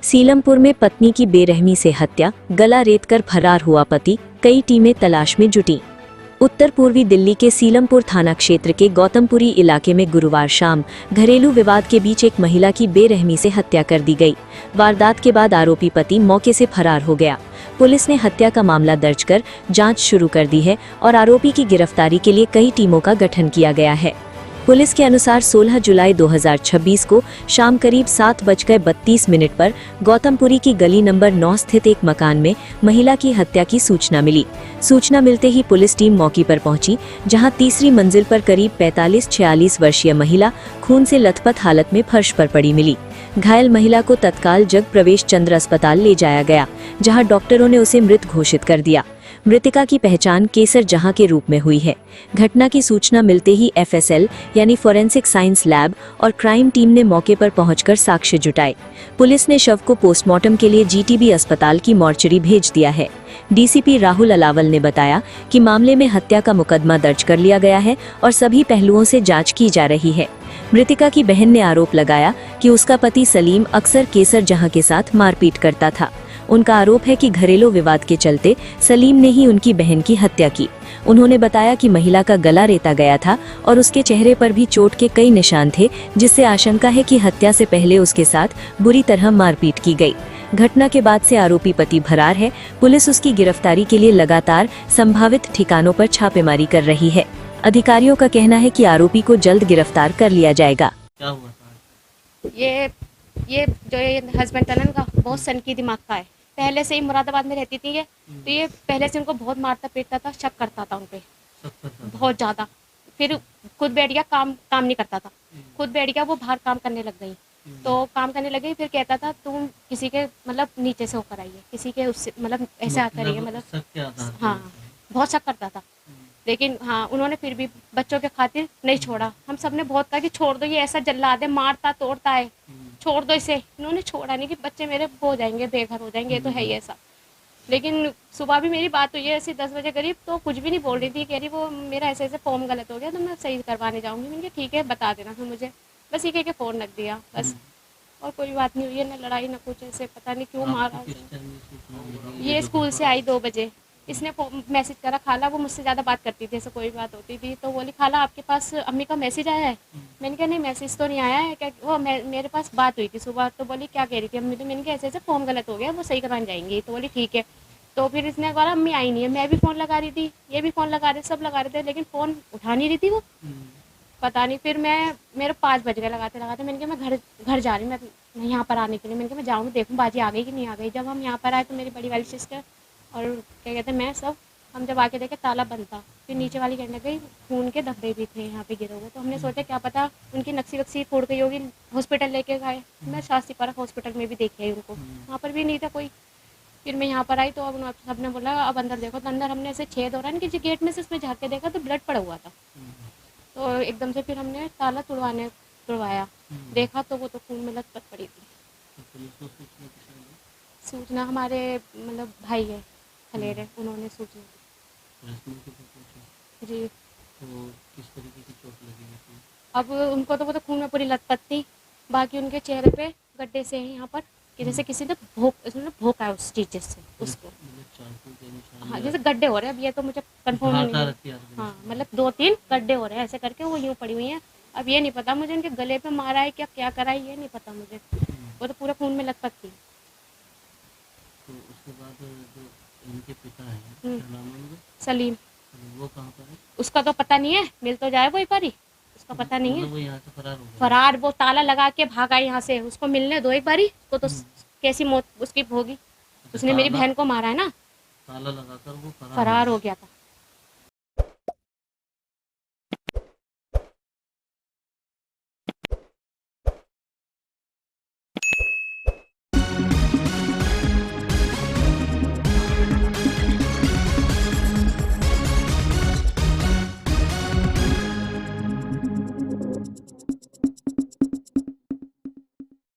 सीलमपुर में पत्नी की बेरहमी से हत्या, गला रेतकर फरार हुआ पति, कई टीमें तलाश में जुटी। उत्तर पूर्वी दिल्ली के सीलमपुर थाना क्षेत्र के गौतमपुरी इलाके में गुरुवार शाम घरेलू विवाद के बीच एक महिला की बेरहमी से हत्या कर दी गई। वारदात के बाद आरोपी पति मौके से फरार हो गया। पुलिस ने हत्या का मामला दर्ज कर जांच शुरू कर दी है और आरोपी की गिरफ्तारी के लिए कई टीमों का गठन किया गया है। पुलिस के अनुसार 16 जुलाई 2026 को शाम करीब 7:32 पर गौतमपुरी की गली नंबर 9 स्थित एक मकान में महिला की हत्या की सूचना मिली। सूचना मिलते ही पुलिस टीम मौके पर पहुंची, जहां तीसरी मंजिल पर करीब 45-46 वर्षीय महिला खून से लथपथ हालत में फर्श पर पड़ी मिली। घायल महिला को तत्काल जग प्रवेश चंद्र अस्पताल ले जाया गया, जहां डॉक्टरों ने उसे मृत घोषित कर दिया। मृतिका की पहचान केसर जहां के रूप में हुई है। घटना की सूचना मिलते ही FSL यानी फॉरेंसिक साइंस लैब और क्राइम टीम ने मौके पर पहुंचकर साक्ष्य जुटाए। पुलिस ने शव को पोस्टमार्टम के लिए GTB अस्पताल की मॉर्चरी भेज दिया है। DCP राहुल अलावल ने बताया कि मामले में हत्या का मुकदमा दर्ज कर लिया गया है और सभी पहलुओं से जांच की जा रही है। मृतिका की बहन ने आरोप लगाया कि उसका पति सलीम अक्सर केसर जहां के साथ मारपीट करता था। उनका आरोप है कि घरेलू विवाद के चलते सलीम ने ही उनकी बहन की हत्या की। उन्होंने बताया कि महिला का गला रेता गया था और उसके चेहरे पर भी चोट के कई निशान थे, जिससे आशंका है कि हत्या से पहले उसके साथ बुरी तरह मारपीट की गई। घटना के बाद से आरोपी पति फरार है। पुलिस उसकी गिरफ्तारी के लिए लगातार संभावित ठिकानों पर छापेमारी कर रही है। अधिकारियों का कहना है कि आरोपी को जल्द गिरफ्तार कर लिया जाएगा। क्या हुआ था? ये जो ये हस्बैंड था ना, इनका बहुत सनकी दिमाग का है। पहले से ही मुरादाबाद में रहती थी ये, तो ये पहले से उनको बहुत मारता पीटता था, शक करता था उनपे बहुत ज़्यादा। फिर खुद बैठ गया, काम नहीं करता था। खुद बैठ गया, वो बाहर काम करने लग गई। तो काम करने लगी, फिर कहता था तुम किसी के मतलब नीचे से होकर आइए, किसी के उससे मतलब ऐसे आकर रहिए, मतलब हाँ बहुत शक करता था। लेकिन हाँ, उन्होंने फिर भी बच्चों के खातिर नहीं छोड़ा। हम सब ने बहुत कहा कि छोड़ दो, ये ऐसा जल्लाद है, मारता तोड़ता है, छोड़ दो इसे। इन्होंने छोड़ा नहीं कि बच्चे मेरे हो जाएंगे, बेघर हो जाएंगे, तो है ही ऐसा। लेकिन सुबह भी मेरी बात हुई है ऐसे 10 बजे करीब, तो कुछ भी नहीं बोल रही थी। कह रही वो मेरा ऐसे ऐसे फॉर्म गलत हो गया, तो मैं सही करवाने जाऊँगी। मैंने कहा ठीक है, बता देना फिर मुझे। बस ये कह के फ़ोन रख दिया बस, और कोई बात नहीं हुई है, ना लड़ाई ना कुछ। ऐसे पता नहीं क्यों मारा। ये स्कूल से आई 2 बजे, इसने मैसेज करा, खाला वो मुझसे ज़्यादा बात करती थी, ऐसे कोई बात होती थी तो बोली खाला आपके पास अम्मी का मैसेज आया है। मैंने कहा नहीं, मैसेज तो नहीं आया है। क्या वो मेरे पास बात हुई थी सुबह, तो बोली क्या कह रही थी अम्मी? तो मैंने कहा ऐसे ऐसे फॉर्म गलत हो गया, वो सही करवाने जाएंगी। तो बोली ठीक है। तो फिर इसने कहा अम्मी आई नहीं है। मैं भी फ़ोन लगा रही थी, ये भी फ़ोन लगा रहे, सब लगा रहे थे, लेकिन फ़ोन उठा नहीं रही थी वो। पता नहीं, फिर मेरे 5 बज गए लगाते लगाते। मैंने कहा मैं घर जा रही हूँ, मैं यहाँ पर आने के लिए। मैंने कहा मैं जाऊँगी, देखूँ बाजी आ गई कि नहीं आ गई। जब हम यहाँ पर आए तो मेरी बड़ी वाली सिस्टर और क्या कहते हैं मैं सब, हम जब आके देखे ताला बंद था। फिर नीचे वाली कहने गई खून के धब्बे भी थे यहाँ पे गिरे हुए। तो हमने सोचा क्या पता उनकी नक्सी वक्सी फोड़ गई होगी, हॉस्पिटल लेके गए। मैं शास्त्री पार्क हॉस्पिटल में भी देखे आई उनको, वहाँ पर भी नहीं था कोई। फिर मैं यहाँ पर आई तो अब सबने बोला अब अंदर देखो। तो अंदर हमने ऐसे छेद हो रहा है कि गेट में से उसमें झाँक के देखा तो ब्लड पड़ा हुआ था। तो एकदम से फिर हमने ताला तुड़वाया, देखा तो वो तो खून में लथपथ पड़ी थी। सूचना हमारे मतलब भाई है खलेरे, उन्होंने सूचना जी। तो किस तरीके की चोट लगी थी? अब उनको तो वो तो खून में पूरी लथपथ थी, बाकी उनके चेहरे पे गड्ढे से हैं यहाँ पर, कि जैसे किसी ने भोंका है उस चीज से उसको। हाँ जैसे गड्ढे हो रहे हैं। अब ये तो मुझे कंफर्म नहीं है। हाँ मतलब 2-3 गड्ढे हो रहे हैं ऐसे करके, वो यूँ पड़ी हुई हैं। अब ये नहीं पता मुझे उनके गले पे मारा है क्या करा है, ये नहीं पता मुझे। वो तो पूरा खून में लथपथ थी। तो उसके बाद जो इनके पिता हैं सलीम, वो कहाँ पर है? उसका तो पता नहीं है, मिल तो जाए वो एक बारी, उसका पता नहीं है। वो यहाँ से फरार हो गया? फरार, वो ताला लगा के भागा यहाँ से। उसको मिलने दो एक बारी, उसको तो कैसी मौत उसकी होगी। उसने मेरी बहन को मारा है ना, ताला लगाकर वो फरार हो गया था।